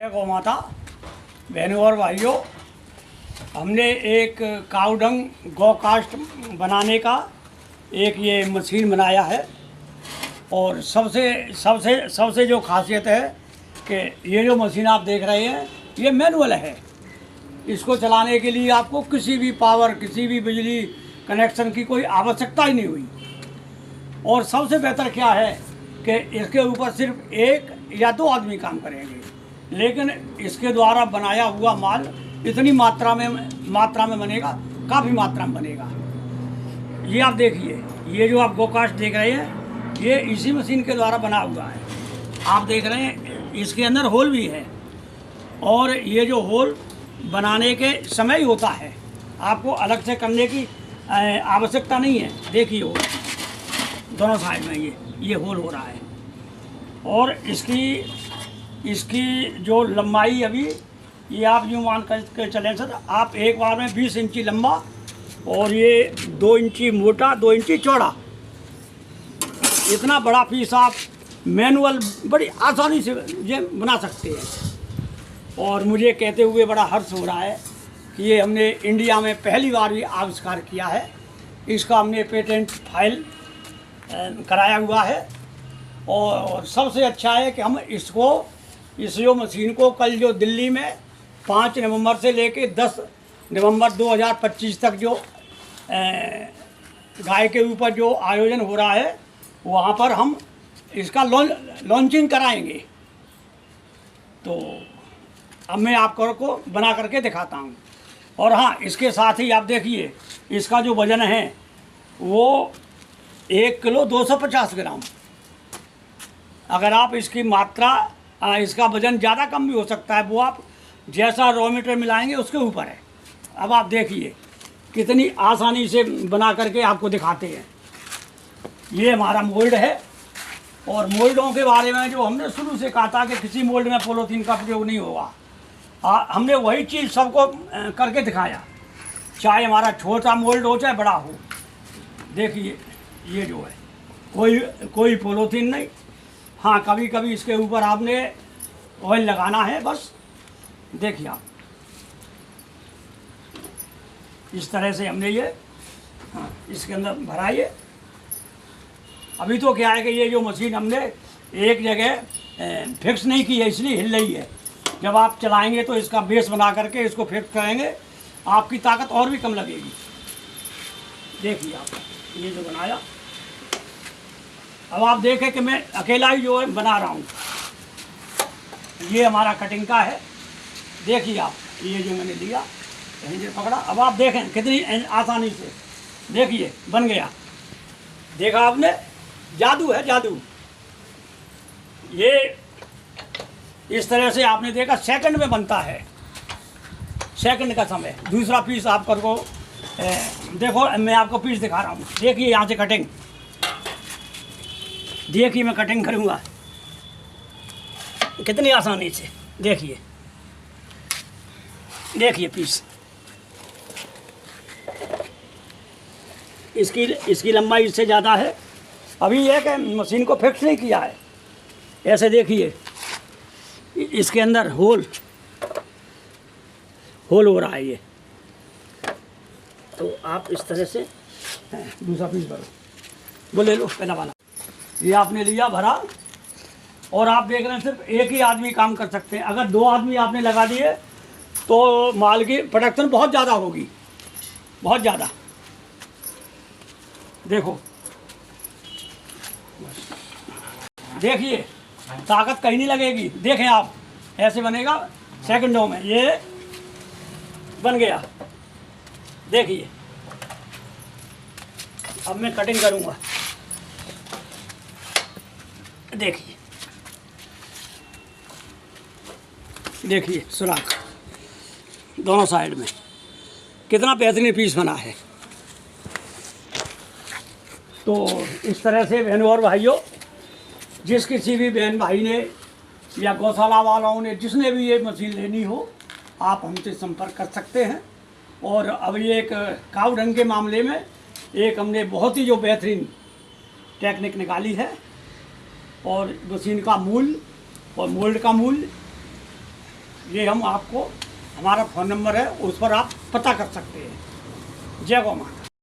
गौ माता बहनों और भाइयों, हमने एक काउडंग गौ कास्ट बनाने का एक ये मशीन बनाया है। और सबसे सबसे सबसे जो खासियत है कि ये जो मशीन आप देख रहे हैं ये मैनुअल है। इसको चलाने के लिए आपको किसी भी पावर, किसी भी बिजली कनेक्शन की कोई आवश्यकता ही नहीं हुई। और सबसे बेहतर क्या है कि इसके ऊपर सिर्फ एक या दो आदमी काम करेंगे, लेकिन इसके द्वारा बनाया हुआ माल इतनी मात्रा में बनेगा, काफ़ी मात्रा में बनेगा। ये आप देखिए, ये जो आप गोकास्ट देख रहे हैं ये इसी मशीन के द्वारा बना हुआ है। आप देख रहे हैं इसके अंदर होल भी है, और ये जो होल बनाने के समय ही होता है, आपको अलग से करने की आवश्यकता नहीं है। देखिए होल दोनों साइड में ये होल हो रहा है। और इसकी जो लंबाई अभी ये आप यूँ मान कर चलें सर, आप एक बार में 20 इंची लंबा और ये 2 इंची मोटा, 2 इंची चौड़ा, इतना बड़ा पीस आप मैनुअल बड़ी आसानी से ये बना सकते हैं। और मुझे कहते हुए बड़ा हर्ष हो रहा है कि ये हमने इंडिया में पहली बार ये आविष्कार किया है। इसका हमने पेटेंट फाइल कराया हुआ है। और सबसे अच्छा है कि हम इस जो मशीन को कल जो दिल्ली में 5 नवंबर से लेके 10 नवंबर 2025 तक जो गाय के ऊपर जो आयोजन हो रहा है वहाँ पर हम इसका लॉन्चिंग कराएंगे। तो अब मैं आपको बना करके दिखाता हूँ। और हाँ, इसके साथ ही आप देखिए इसका जो वज़न है वो 1 किलो 250 ग्राम। अगर आप इसकी मात्रा, इसका वज़न ज़्यादा कम भी हो सकता है, वो आप जैसा रॉ मटेरियल मिलाएंगे उसके ऊपर है। अब आप देखिए कितनी आसानी से बना करके आपको दिखाते हैं। ये हमारा मोल्ड है, और मोल्डों के बारे में जो हमने शुरू से कहा था कि किसी मोल्ड में पॉलीथीन का प्रयोग नहीं होगा, हमने वही चीज़ सबको करके दिखाया, चाहे हमारा छोटा मोल्ड हो चाहे बड़ा हो। देखिए ये जो है कोई पॉलीथीन नहीं। हाँ, कभी कभी इसके ऊपर आपने ऑयल लगाना है बस। देखिए आप इस तरह से हमने ये इसके अंदर भराइए। अभी तो क्या है कि ये जो मशीन हमने एक जगह फिक्स नहीं की है, इसलिए हिल रही है। जब आप चलाएंगे तो इसका बेस बना करके इसको फिक्स करेंगे, आपकी ताकत और भी कम लगेगी। देखिए आप ये जो बनाया, अब आप देखें कि मैं अकेला ही जो है बना रहा हूँ। ये हमारा कटिंग का है। देखिए आप ये जो मैंने लिया, हैंडल पकड़ा, अब आप देखें कितनी आसानी से, देखिए बन गया। देखा आपने, जादू है जादू। ये इस तरह से आपने देखा सेकंड में बनता है, सेकंड का समय। दूसरा पीस आप करको देखो, मैं आपको पीस दिखा रहा हूँ। देखिए यहाँ से कटिंग, देखिए मैं कटिंग करूँगा कितनी आसानी से। देखिए देखिए पीस, इसकी लंबाई इससे ज़्यादा है। अभी ये कि मशीन को फिक्स नहीं किया है। ऐसे देखिए इसके अंदर होल हो रहा है ये। तो आप इस तरह से दूसरा पीस भरो, वो ले लो पहला वाला। ये आपने लिया, भरा, और आप देख रहे हैं सिर्फ एक ही आदमी काम कर सकते हैं। अगर 2 आदमी आपने लगा दिए तो माल की प्रोडक्शन बहुत ज़्यादा होगी, बहुत ज़्यादा। देखो देखिए ताकत कहीं नहीं लगेगी। देखें आप, ऐसे बनेगा सेकंडों में, ये बन गया। देखिए अब मैं कटिंग करूँगा। देखिए देखिए सुराख दोनों साइड में, कितना बेहतरीन पीस बना है। तो इस तरह से बहनों और भाइयों, जिस किसी भी बहन भाई ने या गौशाला वालों ने, जिसने भी ये मशीन लेनी हो, आप हमसे संपर्क कर सकते हैं। और अब ये एक काउडंग के मामले में एक हमने बहुत ही जो बेहतरीन टेक्निक निकाली है। और मशीन का मूल्य और मोल्ड का मूल्य ये हम आपको, हमारा फ़ोन नंबर है, उस पर आप पता कर सकते हैं। जय गौ माता।